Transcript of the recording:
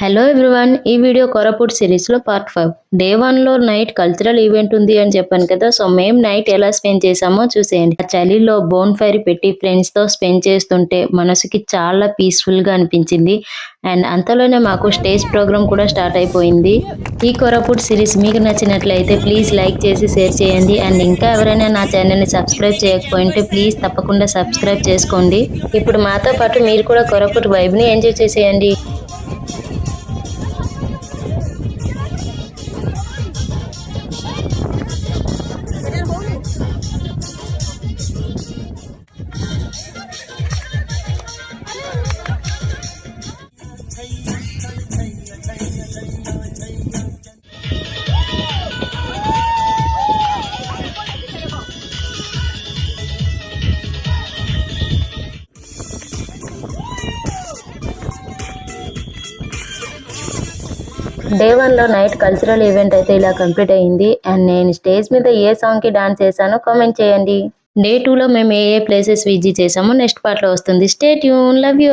Hello everyone, ఈ video Koraput సిరీస్లో part 5. Day 1లో నైట్ కల్చరల్ ఈవెంట్ ఉంది అని చెప్పాను కదా. సో మేము నైట్ ఎలా స్పెండ్ చేసామో చూసేయండి. ఆ చలిలో బోన్ ఫైర్ పెట్టి ఫ్రెండ్స్తో స్పెండ్ చేస్తుంటే మనసుకి చాలా పీస్ఫుల్గా అనిపించింది. అండ్ అంతలోనే మాకు స్టేజ్ ప్రోగ్రామ్ కూడా స్టార్ట్ అయిపోయింది. ఈ కొరాపుట్ సిరీస్ మీకు నచ్చినట్లయితే ప్లీజ్ లైక్ చేసి షేర్ చేయండి. అండ్ ఇంకా ఎవరైనా నా ఛానల్ని సబ్స్క్రైబ్ చేయకపోయింటే ప్లీజ్ తప్పకుండా సబ్స్క్రైబ్ చేసుకోండి. ఇప్పుడు మాతో పాటు మీరు కూడా కొరాపుట్ వైబ్ని ఎంజాయ్ చేసేయండి. డే 1లో నైట్ కల్చరల్ ఈవెంట్ అయితే ఇలా కంప్లీట్ అయ్యింది. అండ్ నేను స్టేజ్ మీద ఏ సాంగ్కి డాన్స్ చేశానో కామెంట్ చేయండి. డే 2లో మేము ఏ ప్లేసెస్ విజిట్ చేసామో నెక్స్ట్ పార్ట్లో వస్తుంది. Stay tune, love you.